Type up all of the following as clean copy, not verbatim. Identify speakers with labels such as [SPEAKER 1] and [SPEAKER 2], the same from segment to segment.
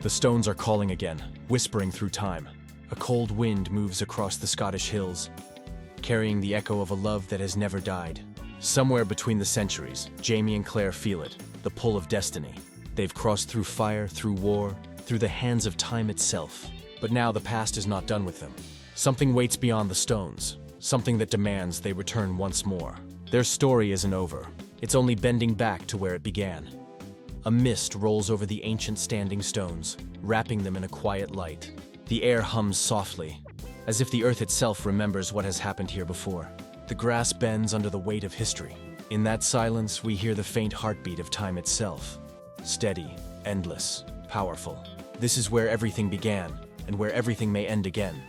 [SPEAKER 1] The stones are calling again, whispering through time. A cold wind moves across the Scottish hills, carrying the echo of a love that has never died. Somewhere between the centuries, Jamie and Claire feel it, the pull of destiny. They've crossed through fire, through war, through the hands of time itself. But now the past is not done with them. Something waits beyond the stones, something that demands they return once more. Their story isn't over. It's only bending back to where it began. A mist rolls over the ancient standing stones, wrapping them in a quiet light. The air hums softly, as if the earth itself remembers what has happened here before. The grass bends under the weight of history. In that silence, we hear the faint heartbeat of time itself. Steady, endless, powerful. This is where everything began, and where everything may end again.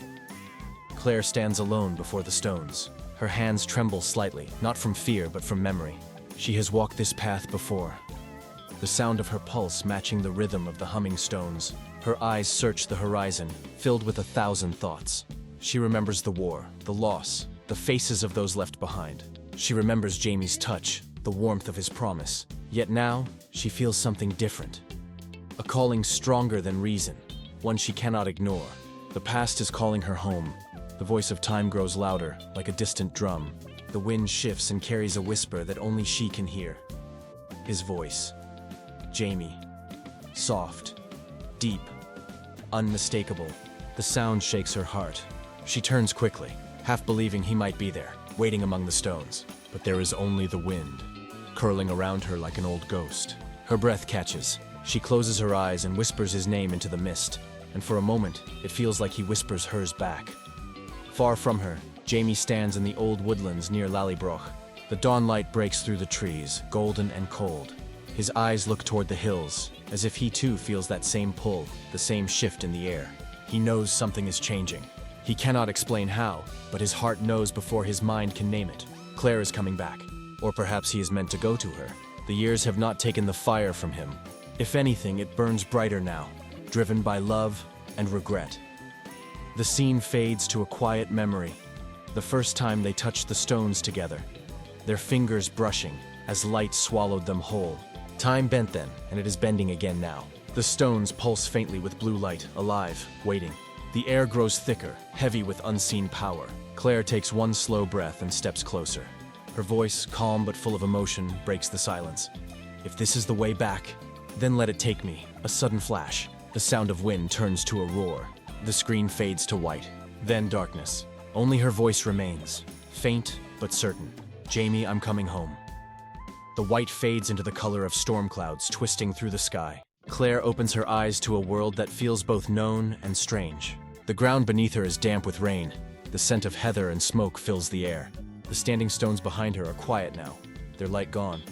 [SPEAKER 1] Claire stands alone before the stones. Her hands tremble slightly, not from fear, but from memory. She has walked this path before. The sound of her pulse matching the rhythm of the humming stones. Her eyes search the horizon, filled with 1,000 thoughts. She remembers the war, the loss, the faces of those left behind. She remembers Jamie's touch, the warmth of his promise. Yet now, she feels something different. A calling stronger than reason, one she cannot ignore. The past is calling her home. The voice of time grows louder, like a distant drum. The wind shifts and carries a whisper that only she can hear. His voice. Jamie. Soft. Deep. Unmistakable. The sound shakes her heart. She turns quickly, half believing he might be there, waiting among the stones. But there is only the wind, curling around her like an old ghost. Her breath catches. She closes her eyes and whispers his name into the mist. And for a moment, it feels like he whispers hers back. Far from her, Jamie stands in the old woodlands near Lallybroch. The dawn light breaks through the trees, golden and cold. His eyes look toward the hills, as if he too feels that same pull, the same shift in the air. He knows something is changing. He cannot explain how, but his heart knows before his mind can name it. Claire is coming back. Or perhaps he is meant to go to her. The years have not taken the fire from him. If anything, it burns brighter now, driven by love and regret. The scene fades to a quiet memory. The first time they touched the stones together, their fingers brushing as light swallowed them whole. Time bent then, and it is bending again now. The stones pulse faintly with blue light, alive, waiting. The air grows thicker, heavy with unseen power. Claire takes one slow breath and steps closer. Her voice, calm but full of emotion, breaks the silence. If this is the way back, then let it take me. A sudden flash. The sound of wind turns to a roar. The screen fades to white. Then darkness. Only her voice remains, faint but certain. Jamie, I'm coming home. The white fades into the color of storm clouds twisting through the sky. Claire opens her eyes to a world that feels both known and strange. The ground beneath her is damp with rain. The scent of heather and smoke fills the air. The standing stones behind her are quiet now, their light gone.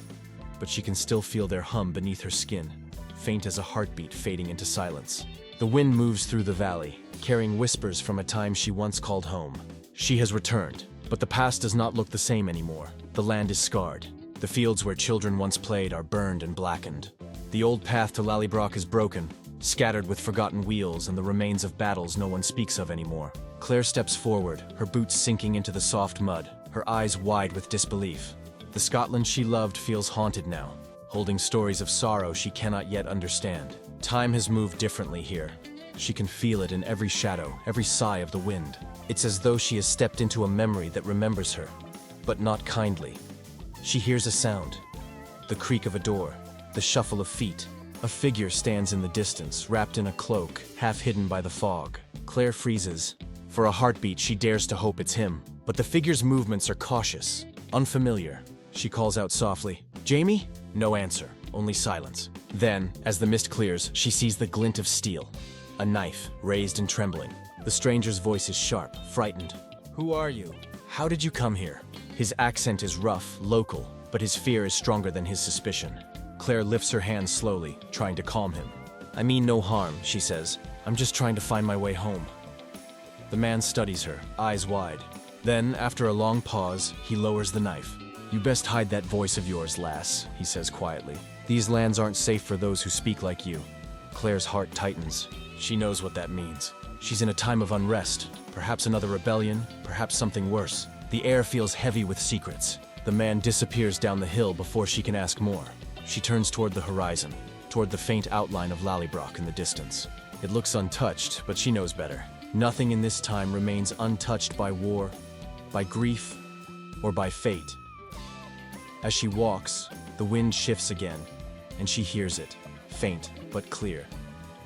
[SPEAKER 1] But she can still feel their hum beneath her skin, faint as a heartbeat fading into silence. The wind moves through the valley, carrying whispers from a time she once called home. She has returned, but the past does not look the same anymore. The land is scarred. The fields where children once played are burned and blackened. The old path to Lallybroch is broken, scattered with forgotten wheels and the remains of battles no one speaks of anymore. Claire steps forward, her boots sinking into the soft mud, her eyes wide with disbelief. The Scotland she loved feels haunted now, holding stories of sorrow she cannot yet understand. Time has moved differently here. She can feel it in every shadow, every sigh of the wind. It's as though she has stepped into a memory that remembers her, but not kindly. She hears a sound, the creak of a door, the shuffle of feet. A figure stands in the distance, wrapped in a cloak, half hidden by the fog. Claire freezes. For a heartbeat, she dares to hope it's him. But the figure's movements are cautious, unfamiliar. She calls out softly, "Jamie?" No answer, only silence. Then, as the mist clears, she sees the glint of steel. A knife, raised and trembling. The stranger's voice is sharp, frightened. "Who are you? How did you come here?" His accent is rough, local, but his fear is stronger than his suspicion. Claire lifts her hand slowly, trying to calm him. "I mean no harm," she says. "I'm just trying to find my way home." The man studies her, eyes wide. Then, after a long pause, he lowers the knife. "You best hide that voice of yours, lass," he says quietly. "These lands aren't safe for those who speak like you." Claire's heart tightens. She knows what that means. She's in a time of unrest, perhaps another rebellion, perhaps something worse. The air feels heavy with secrets. The man disappears down the hill before she can ask more. She turns toward the horizon. toward the faint outline of Lallybroch in the distance. It looks untouched, but she knows better. Nothing in this time remains untouched by war, by grief, or by fate. As she walks, the wind shifts again, and she hears it, faint but clear.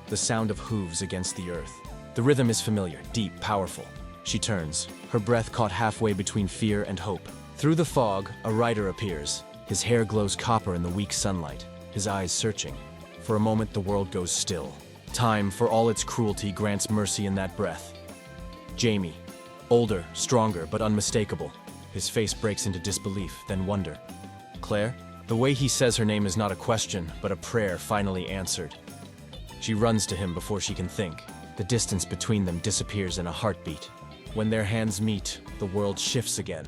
[SPEAKER 1] The sound of hooves against the earth. The rhythm is familiar, deep, powerful. She turns, her breath caught halfway between fear and hope. Through the fog, a rider appears. His hair glows copper in the weak sunlight, his eyes searching. For a moment, the world goes still. Time, for all its cruelty, grants mercy in that breath. Jamie, older, stronger, but unmistakable. His face breaks into disbelief, then wonder. Claire? The way he says her name is not a question, but a prayer finally answered. She runs to him before she can think. The distance between them disappears in a heartbeat. When their hands meet, the world shifts again.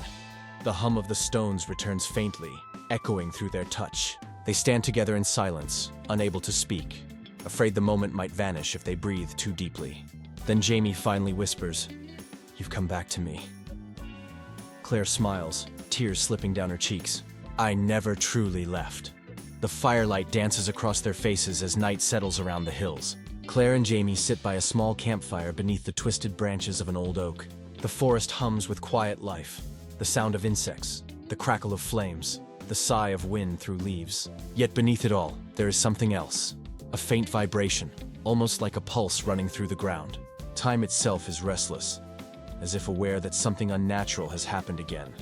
[SPEAKER 1] The hum of the stones returns faintly, echoing through their touch. They stand together in silence, unable to speak, afraid the moment might vanish if they breathe too deeply. Then Jamie finally whispers, "You've come back to me." Claire smiles, tears slipping down her cheeks. "I never truly left." The firelight dances across their faces as night settles around the hills. Claire and Jamie sit by a small campfire beneath the twisted branches of an old oak. The forest hums with quiet life, the sound of insects, the crackle of flames, the sigh of wind through leaves. Yet beneath it all, there is something else, a faint vibration, almost like a pulse running through the ground. Time itself is restless, as if aware that something unnatural has happened again.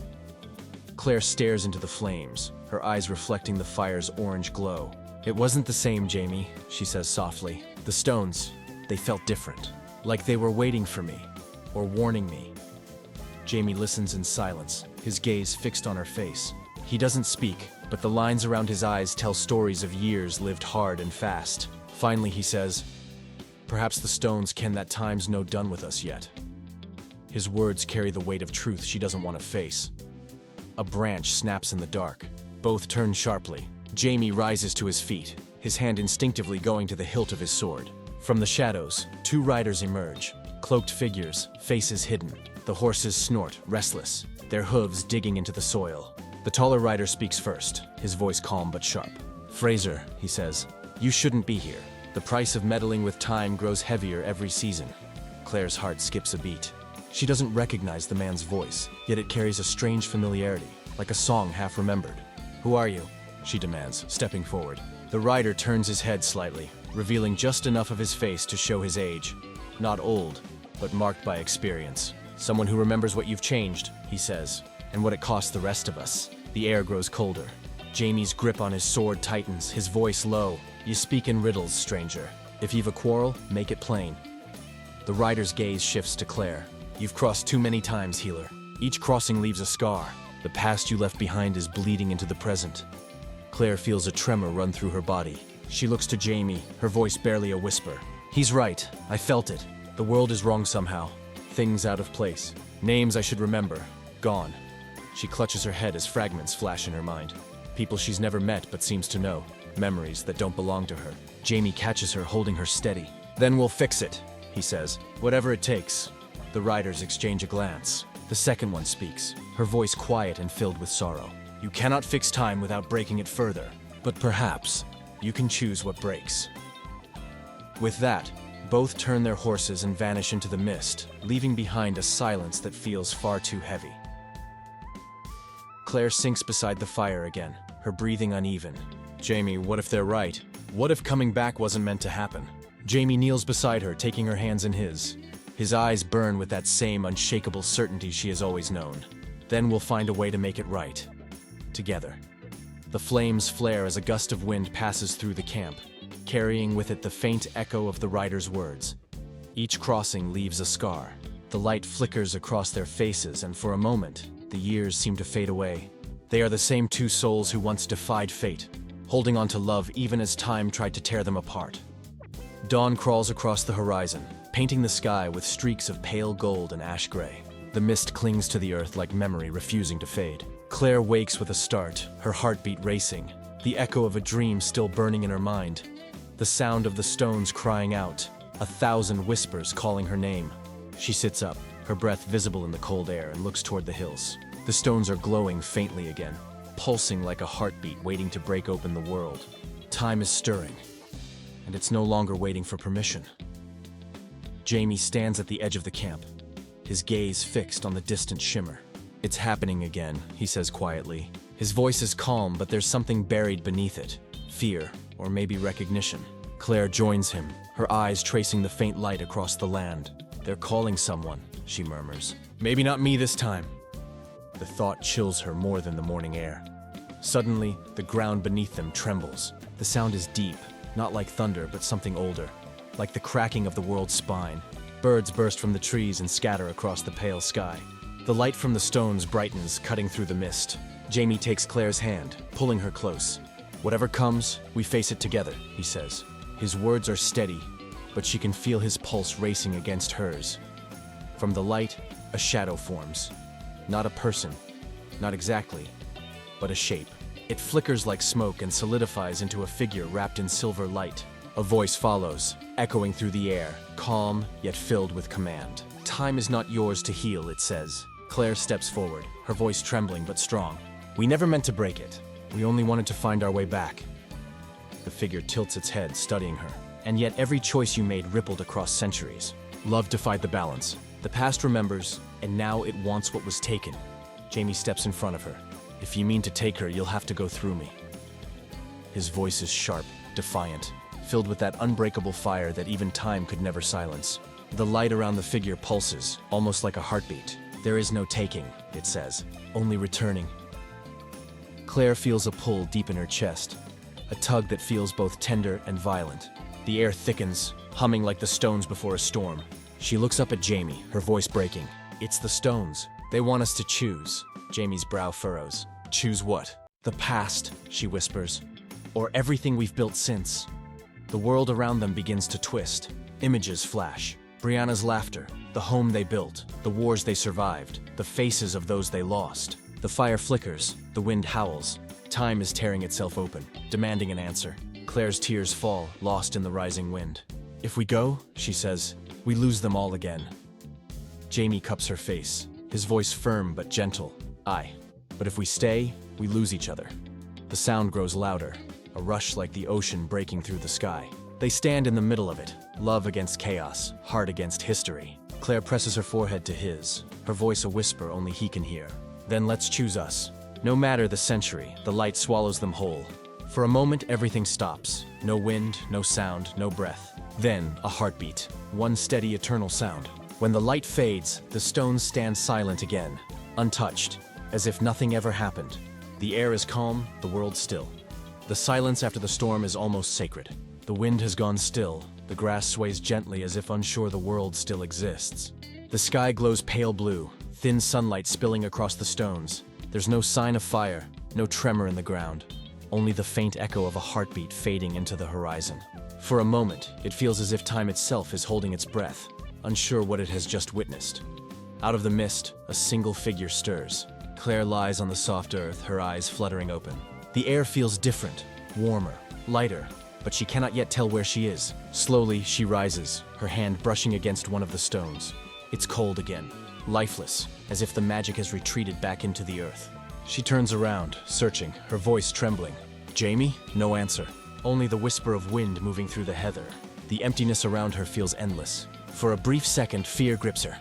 [SPEAKER 1] Claire stares into the flames, her eyes reflecting the fire's orange glow. "It wasn't the same, Jamie," she says softly. "The stones, they felt different, like they were waiting for me, or warning me." Jamie listens in silence, his gaze fixed on her face. He doesn't speak, but the lines around his eyes tell stories of years lived hard and fast. Finally he says, "Perhaps the stones ken that time's no done with us yet." His words carry the weight of truth she doesn't want to face. A branch snaps in the dark. Both turn sharply. Jamie rises to his feet, his hand instinctively going to the hilt of his sword. From the shadows, two riders emerge, cloaked figures, faces hidden. The horses snort, restless, their hooves digging into the soil. The taller rider speaks first, his voice calm but sharp. "Fraser," he says, "you shouldn't be here. The price of meddling with time grows heavier every season." Claire's heart skips a beat. She doesn't recognize the man's voice, yet it carries a strange familiarity, like a song half remembered. "Who are you?" she demands, stepping forward. The rider turns his head slightly, revealing just enough of his face to show his age. Not old, but marked by experience. "Someone who remembers what you've changed," he says, "and what it cost the rest of us." The air grows colder. Jamie's grip on his sword tightens, his voice low. "You speak in riddles, stranger. If you've a quarrel, make it plain." The rider's gaze shifts to Claire. "You've crossed too many times, healer. Each crossing leaves a scar. The past you left behind is bleeding into the present." Claire feels a tremor run through her body. She looks to Jamie, her voice barely a whisper. "He's right. I felt it. The world is wrong somehow. Things out of place. Names I should remember. Gone." She clutches her head as fragments flash in her mind. People she's never met but seems to know. Memories that don't belong to her. Jamie catches her, holding her steady. "Then we'll fix it," he says. "Whatever it takes." The riders exchange a glance. The second one speaks, her voice quiet and filled with sorrow. "You cannot fix time without breaking it further, but perhaps you can choose what breaks." With that, both turn their horses and vanish into the mist, leaving behind a silence that feels far too heavy. Claire sinks beside the fire again, her breathing uneven. "Jamie, what if they're right? What if coming back wasn't meant to happen?" Jamie kneels beside her, taking her hands in his. His eyes burn with that same unshakable certainty she has always known. "Then we'll find a way to make it right. Together." The flames flare as a gust of wind passes through the camp, carrying with it the faint echo of the rider's words. Each crossing leaves a scar. The light flickers across their faces, and for a moment, the years seem to fade away. They are the same two souls who once defied fate, holding on to love even as time tried to tear them apart. Dawn crawls across the horizon, painting the sky with streaks of pale gold and ash gray. The mist clings to the earth like memory refusing to fade. Claire wakes with a start, her heartbeat racing, the echo of a dream still burning in her mind. The sound of the stones crying out, 1,000 whispers calling her name. She sits up, her breath visible in the cold air, and looks toward the hills. The stones are glowing faintly again, pulsing like a heartbeat waiting to break open the world. Time is stirring. and it's no longer waiting for permission. Jamie stands at the edge of the camp, his gaze fixed on the distant shimmer. "It's happening again," he says quietly. His voice is calm, but there's something buried beneath it. Fear, or maybe recognition. Claire joins him, her eyes tracing the faint light across the land. "They're calling someone," she murmurs. "Maybe not me this time." The thought chills her more than the morning air. Suddenly, the ground beneath them trembles. The sound is deep, not like thunder, but something older, like the cracking of the world's spine. Birds burst from the trees and scatter across the pale sky. The light from the stones brightens, cutting through the mist. Jamie takes Claire's hand, pulling her close. "Whatever comes, we face it together," he says. His words are steady, but she can feel his pulse racing against hers. From the light, a shadow forms. Not a person, not exactly, but a shape. It flickers like smoke and solidifies into a figure wrapped in silver light. A voice follows, echoing through the air, calm yet filled with command. "Time is not yours to heal," it says. Claire steps forward, her voice trembling but strong. "We never meant to break it. We only wanted to find our way back." The figure tilts its head, studying her. "And yet every choice you made rippled across centuries. Love defied the balance. The past remembers, and now it wants what was taken." Jamie steps in front of her. "If you mean to take her, you'll have to go through me." His voice is sharp, defiant, filled with that unbreakable fire that even time could never silence. The light around the figure pulses, almost like a heartbeat. "There is no taking," it says, "only returning." Claire feels a pull deep in her chest, a tug that feels both tender and violent. The air thickens, humming like the stones before a storm. She looks up at Jamie, her voice breaking. "It's the stones. They want us to choose." Jamie's brow furrows. "Choose what?" "The past," she whispers. "Or everything we've built since." The world around them begins to twist. Images flash. Brianna's laughter, the home they built, the wars they survived, the faces of those they lost. The fire flickers, the wind howls. Time is tearing itself open, demanding an answer. Claire's tears fall, lost in the rising wind. "If we go," she says, "we lose them all again." Jamie cups her face, his voice firm but gentle. "Aye, but if we stay, we lose each other." The sound grows louder, a rush like the ocean breaking through the sky. They stand in the middle of it, love against chaos, heart against history. Claire presses her forehead to his, her voice a whisper only he can hear. "Then let's choose us." No matter the century, the light swallows them whole. For a moment, everything stops. No wind, no sound, no breath. Then, a heartbeat, one steady, eternal sound. When the light fades, the stones stand silent again, untouched, as if nothing ever happened. The air is calm, the world still. The silence after the storm is almost sacred. The wind has gone still, the grass sways gently as if unsure the world still exists. The sky glows pale blue, thin sunlight spilling across the stones. There's no sign of fire, no tremor in the ground, only the faint echo of a heartbeat fading into the horizon. For a moment, it feels as if time itself is holding its breath, unsure what it has just witnessed. Out of the mist, a single figure stirs. Claire lies on the soft earth, her eyes fluttering open. The air feels different, warmer, lighter, but she cannot yet tell where she is. Slowly, she rises, her hand brushing against one of the stones. It's cold again, lifeless, as if the magic has retreated back into the earth. She turns around, searching, her voice trembling. "Jamie?" No answer. Only the whisper of wind moving through the heather. The emptiness around her feels endless. For a brief second, fear grips her.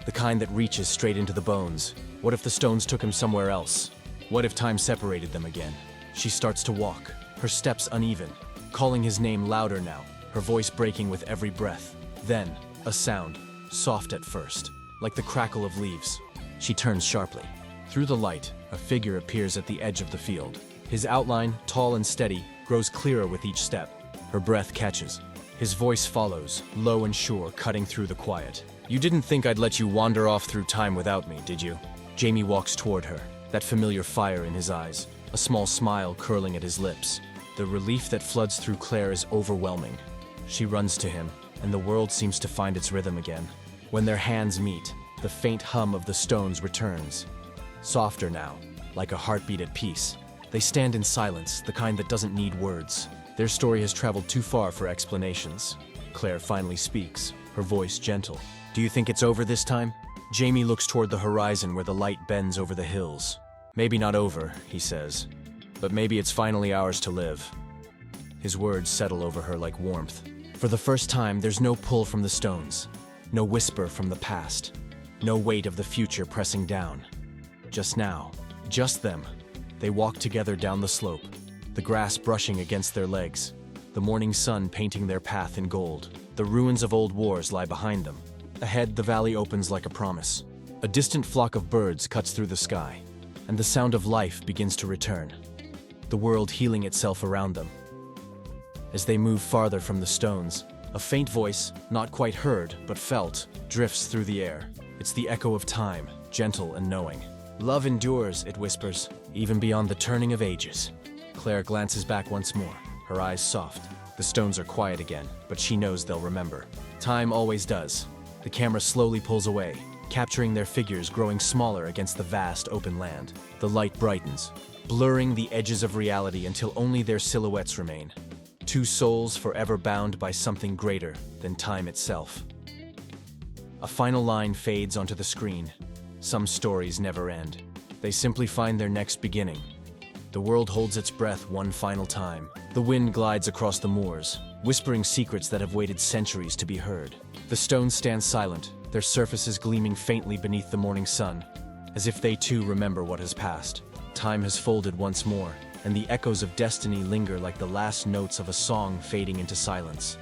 [SPEAKER 1] The kind that reaches straight into the bones. What if the stones took him somewhere else? What if time separated them again? She starts to walk, her steps uneven, calling his name louder now, her voice breaking with every breath. Then, a sound, soft at first, like the crackle of leaves. She turns sharply. Through the light, a figure appears at the edge of the field. His outline, tall and steady, grows clearer with each step. Her breath catches. His voice follows, low and sure, cutting through the quiet. "You didn't think I'd let you wander off through time without me, did you?" Jamie walks toward her, that familiar fire in his eyes, a small smile curling at his lips. The relief that floods through Claire is overwhelming. She runs to him, and the world seems to find its rhythm again. When their hands meet, the faint hum of the stones returns. Softer now, like a heartbeat at peace. They stand in silence, the kind that doesn't need words. Their story has traveled too far for explanations. Claire finally speaks, her voice gentle. "Do you think it's over this time?" Jamie looks toward the horizon where the light bends over the hills. "Maybe not over," he says, "but maybe it's finally ours to live." His words settle over her like warmth. For the first time, there's no pull from the stones, no whisper from the past, no weight of the future pressing down. Just now, just them. They walk together down the slope, the grass brushing against their legs, the morning sun painting their path in gold. The ruins of old wars lie behind them. Ahead, the valley opens like a promise. A distant flock of birds cuts through the sky, and the sound of life begins to return, the world healing itself around them. As they move farther from the stones, a faint voice, not quite heard but felt, drifts through the air. It's the echo of time, gentle and knowing. Love endures, it whispers, even beyond the turning of ages. Claire glances back once more, her eyes soft. The stones are quiet again, but she knows they'll remember. Time always does. The camera slowly pulls away, capturing their figures growing smaller against the vast open land. The light brightens, blurring the edges of reality until only their silhouettes remain. Two souls forever bound by something greater than time itself. A final line fades onto the screen. Some stories never end. They simply find their next beginning. The world holds its breath one final time. The wind glides across the moors, whispering secrets that have waited centuries to be heard. The stones stand silent, their surfaces gleaming faintly beneath the morning sun, as if they too remember what has passed. Time has folded once more, and the echoes of destiny linger like the last notes of a song fading into silence.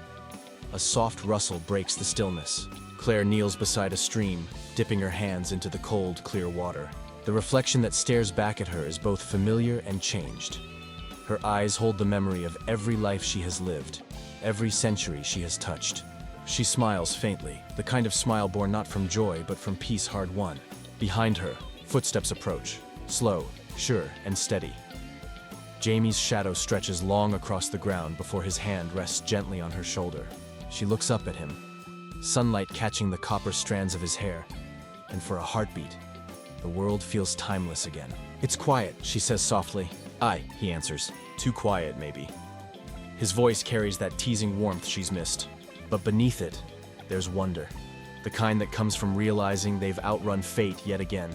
[SPEAKER 1] A soft rustle breaks the stillness. Claire kneels beside a stream, dipping her hands into the cold, clear water. The reflection that stares back at her is both familiar and changed. Her eyes hold the memory of every life she has lived, every century she has touched. She smiles faintly, the kind of smile born not from joy but from peace hard won. Behind her, footsteps approach, slow, sure, and steady. Jamie's shadow stretches long across the ground before his hand rests gently on her shoulder. She looks up at him, sunlight catching the copper strands of his hair, and for a heartbeat, the world feels timeless again. "It's quiet," she says softly. "Aye," he answers. "Too quiet, maybe." His voice carries that teasing warmth she's missed. But beneath it, there's wonder. The kind that comes from realizing they've outrun fate yet again.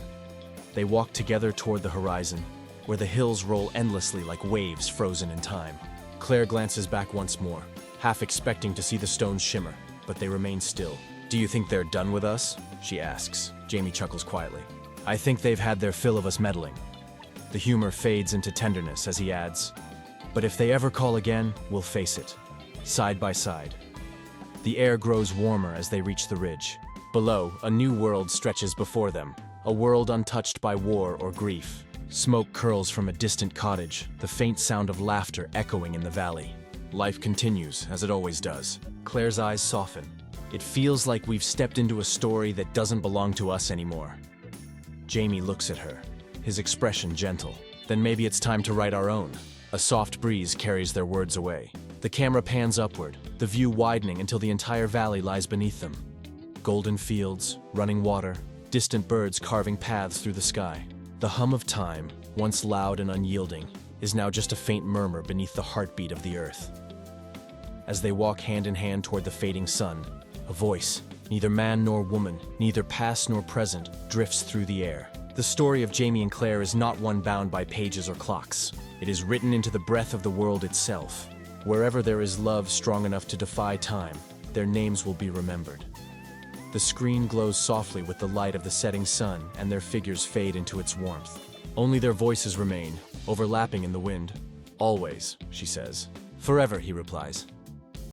[SPEAKER 1] They walk together toward the horizon, where the hills roll endlessly like waves frozen in time. Claire glances back once more, half expecting to see the stones shimmer, but they remain still. "Do you think they're done with us?" she asks. Jamie chuckles quietly. "I think they've had their fill of us meddling." The humor fades into tenderness as he adds, "But if they ever call again, we'll face it, side by side." The air grows warmer as they reach the ridge. Below, a new world stretches before them, a world untouched by war or grief. Smoke curls from a distant cottage, the faint sound of laughter echoing in the valley. Life continues, as it always does. Claire's eyes soften. It feels like we've stepped into a story that doesn't belong to us anymore. Jamie looks at her, his expression gentle. "Then maybe it's time to write our own." A soft breeze carries their words away. The camera pans upward, the view widening until the entire valley lies beneath them. Golden fields, running water, distant birds carving paths through the sky. The hum of time, once loud and unyielding, is now just a faint murmur beneath the heartbeat of the earth. As they walk hand in hand toward the fading sun, a voice, neither man nor woman, neither past nor present, drifts through the air. The story of Jamie and Claire is not one bound by pages or clocks. It is written into the breath of the world itself. Wherever there is love strong enough to defy time, their names will be remembered. The screen glows softly with the light of the setting sun, and their figures fade into its warmth. Only their voices remain, overlapping in the wind. "Always," she says. "Forever," he replies.